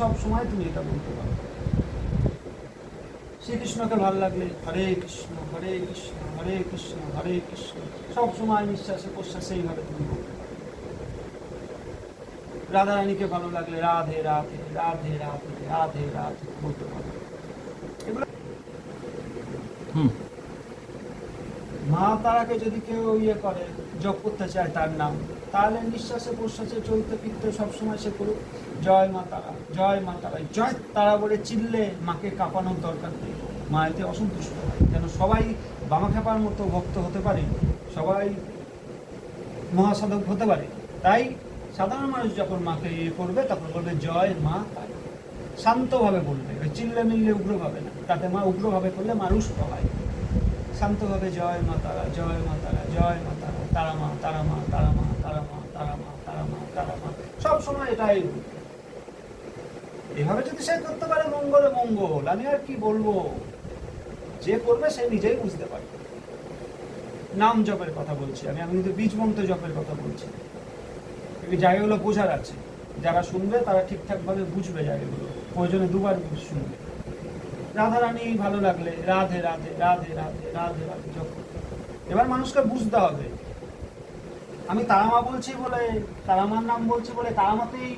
সব সময় তুমি এটা বলতে পারো। শ্রীকৃষ্ণকে ভালো লাগলে হরে কৃষ্ণ হরে কৃষ্ণ হরে কৃষ্ণ হরে কৃষ্ণ সব সময় নিঃশ্বাসে প্রশ্বাসে এইভাবে তুমি বলতে পারো। রাধারানীকে ভালো লাগলে রাধে রাধে রাধে রাধে রাধে রাধে বলতে পারো। এগুলো মা তারাকে যদি কেউ ইয়ে করে, জপ করতে চায় তার নাম, তাহলে নিঃশ্বাসে প্রশ্বাসে চলতে ফিরতে সবসময় সে করুক জয় মা তারা, জয় মা তারা, জয় তারা বলে চিল্লে মাকে কাঁপানোর দরকার নেই। মা এতে অসন্তুষ্ট হয়, যেন সবাই বামাখ্যাপার মতো ভক্ত হতে পারে, সবাই মহাসাধক হতে পারে। তাই সাধারণ মানুষ যখন মাকে ইয়ে করবে তখন বলবে জয় মা তারা, শান্তভাবে বলবে, ওই চিল্লে মিল্লে উগ্রভাবে না, তাতে মা উগ্রভাবে করলে মা রুষ্ট হয়। শান্তভাবে জয় মা তারা, জয় মা তারা, জয় মা তারা, তারা মা তারা মা তারা মা তারা মা তারা মা তারা মা তারা মা, সব সময় এটাই বলবে। এভাবে যদি সে করতে পারে মঙ্গলে মঙ্গল, আমি আর কি বলবো। যে করবে সে নিজেই বুঝতে পারবে। নাম জপের কথা বলছি আমি কিন্তু বীজ মন্ত্র জপের কথা বলছি। এই জায়গাগুলো বোঝার আছে, যারা শুনবে তারা ঠিকঠাকভাবে বুঝবে জায়গাগুলো, প্রয়োজনে দুবার শুনবে। রাধারানী ভালো লাগলে রাধে রাধে রাধে রাধে রাধে রাধে জপ। এবার মানুষকে বুঝতে হবে আমি তারামা বলছি বলে, তারামার নাম বলছি বলে তারামাতেই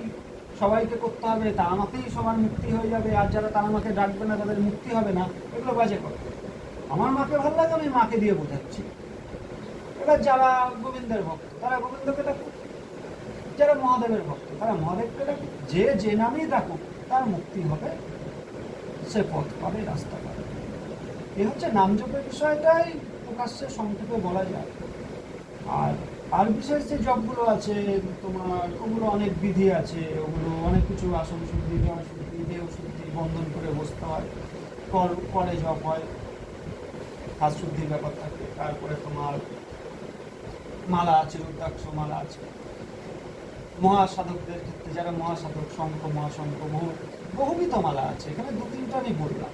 সবাইকে করতে হবে, তারামাতেই সবার মুক্তি হয়ে যাবে, আর যারা তারামাকে ডাকবে না তাদের মুক্তি হবে না, এগুলো বাজে কথা। আমার মাকে ভালো লাগে, আমি মাকে দিয়ে বোঝাচ্ছি। এবার যারা গোবিন্দের ভক্ত তারা গোবিন্দকে ডাকুক, যারা মহাদেবের ভক্ত তারা মহাদেবকে ডাকুক, যে যে নামেই ডাকুক তার মুক্তি হবে, সে পথ পাবে, রাস্তা পাবে। এ হচ্ছে নাম জপের বিষয়টাই প্রকাশ্যে সংক্ষেপে বলা যায়। আর বিশেষ যে জপগুলো আছে তোমার, ওগুলো অনেক বিধি আছে, ওগুলো অনেক কিছু আসন শুদ্ধি, জ্ঞান শুদ্ধি, দেহ শুদ্ধি, বন্ধন করে বসতে হয়, করে জপ হয়, হাত শুদ্ধির ব্যাপার থাকে। তারপরে তোমার মালা আছে, রুদ্রাক্ষ মালা আছে। মহাসাধকদের ক্ষেত্রে যারা মহাসাধক, শঙ্খ মহাশঙ্খ বহুবিধ মালা আছে, এখানে দু তিনটা আমি বললাম।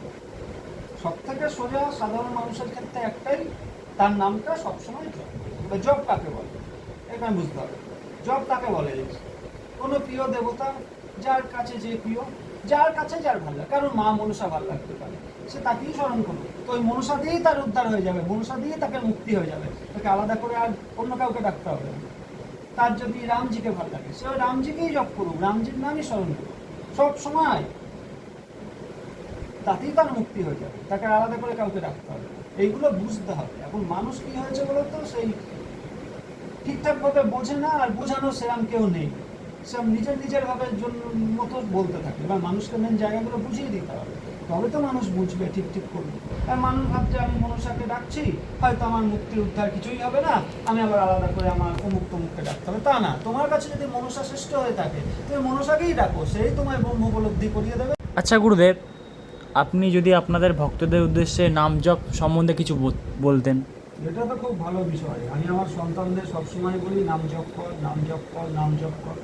সব থেকে সোজা সাধারণ মানুষের ক্ষেত্রে একটাই, তার নামটা সবসময় জপ। জপ কাকে বলে এখানে বুঝতে হবে। জপ কাকে বলে? কোনো প্রিয় দেবতা, যার কাছে যে প্রিয়, যার কাছে যার ভালো লাগে। কারণ মা মনসা ভালো লাগতে পারে, সে তাকেই স্মরণ করবে, তো ওই মনসা দিয়েই তার উদ্ধার হয়ে যাবে, মনসা দিয়ে তাকে মুক্তি হয়ে যাবে, তাকে আলাদা করে আর অন্য কাউকে ডাকতে হবে না। তার যদি রামজিকে ভালো লাগে, সে ওই রামজিকেই জপ করুক, রামজির নামই স্মরণ করুক সব সময়, তাতেই তার মুক্তি হয়ে যাবে, তাকে আলাদা করে কাউকে রাখতে হবে। এইগুলো বুঝতে হবে। এখন মানুষ কি হয়েছে বলতো, সেই ঠিকঠাকভাবে বোঝে না, আর বোঝানো সেরকম কেউ নেই, সব নিজের ভাবে মতো বলতে থাকে। এবার মানুষকে মেন জায়গাগুলো বুঝিয়ে দিতে হবে, তবে তো মানুষ বুঝবে, ঠিক করবে। আর মানুষ ভাবছে আমি মনসাকে ডাকছি, হয়তো আমার মুক্তি উদ্ধার কিছুই হবে না, আমি আবার আলাদা করে আমার অমুক তমুককে ডাকতে হবে। তা না, তোমার কাছে যদি মনসা শ্রেষ্ঠ হয়ে থাকে তুমি মনসাকেই ডাকো, সেই তোমায় ব্রহ্ম উপলব্ধি করিয়ে দেবে। আচ্ছা গুরুদেব, আপনি যদি আপনাদের ভক্তদের উদ্দেশ্যে নাম জপ সম্বন্ধে কিছু বলতেন। এটা তো খুব ভালো বিষয়। আমি আমার সন্তানদের সবসময় বলি নাম জপ কর, নাম জপ কর, নাম জপ কর।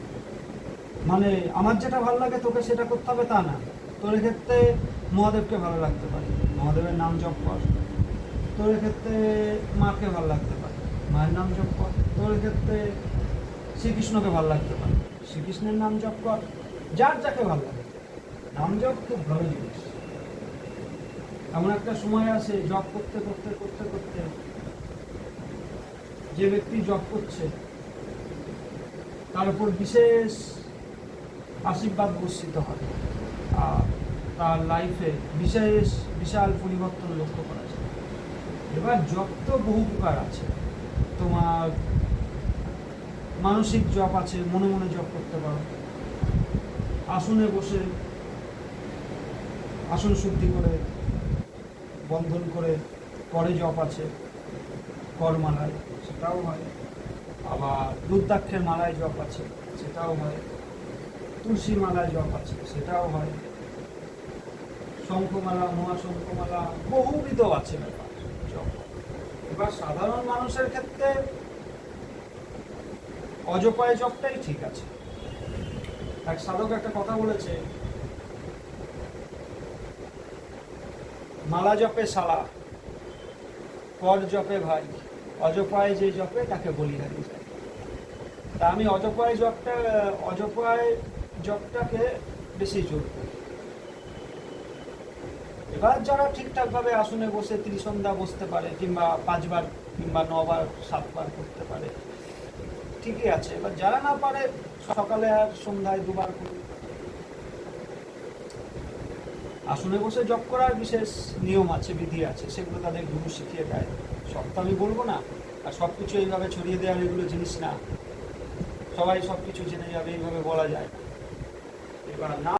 মানে আমার যেটা ভালো লাগে তোকে সেটা করতে হবে তা না। তোর ক্ষেত্রে মহাদেবকে ভালো লাগতে পারে, মহাদেবের নাম জপ কর। তোর ক্ষেত্রে মাকে ভালো লাগতে পারে, মায়ের নাম জপ কর। তোর ক্ষেত্রে শ্রীকৃষ্ণকে ভালো লাগতে পারে, শ্রীকৃষ্ণের নাম জপ কর। যার যাকে ভালো লাগে, নাম জপ খুব ভালো জিনিস। এমন একটা সময় আসে জপ করতে করতে করতে করতে যে ব্যক্তি জপ করছে তার উপর বিশেষ আশীর্বাদ বর্ষিত হয়, আর তার লাইফে বিশাল পরিবর্তন লক্ষ্য করা যায়। এবার জপ তো বহু প্রকার আছে। তোমার মানসিক জপ আছে, মনে মনে জপ করতে পারো, আসনে বসে আসন শুদ্ধি করে বন্ধন করে জপ আছে, করমালায় সেটাও হয়। আবার রুদ্রাক্ষের মালায় জপ আছে, সেটাও হয়। তুলসী মালায় জপ আছে, সেটাও হয়। শঙ্খমালা, মহাশঙ্খমালা, বহুবিধ আছে ব্যাপার জপ। এবার সাধারণ মানুষের ক্ষেত্রে অজপায় জপটাই ঠিক আছে। এক সাধক একটা কথা বলেছে, মালা জপে শালা, কর জপে ভাই, অজপায় যে জপে তাকে বলিহারি যায়। তা আমি অজপায় জপটাকে বেশি চলবে। এবার যারা ঠিকঠাকভাবে আসনে বসে ত্রিসন্ধ্যা বসতে পারে, কিংবা 5 বার কিংবা 9 বার 7 বার করতে পারে, ঠিকই আছে। এবার যারা না পারে সকালে আর সন্ধ্যায় 2 বার করুক। আসনে বসে জপ করার বিশেষ নিয়ম আছে, বিধি আছে, সেগুলো তাদের গুরু শিখিয়ে দেয়। সব তো আমি বলবো না, আর সব কিছু এইভাবে ছড়িয়ে দেওয়ার এগুলো জিনিস না, সবাই সব কিছু জেনে যাবে এইভাবে বলা যায় না। এবার না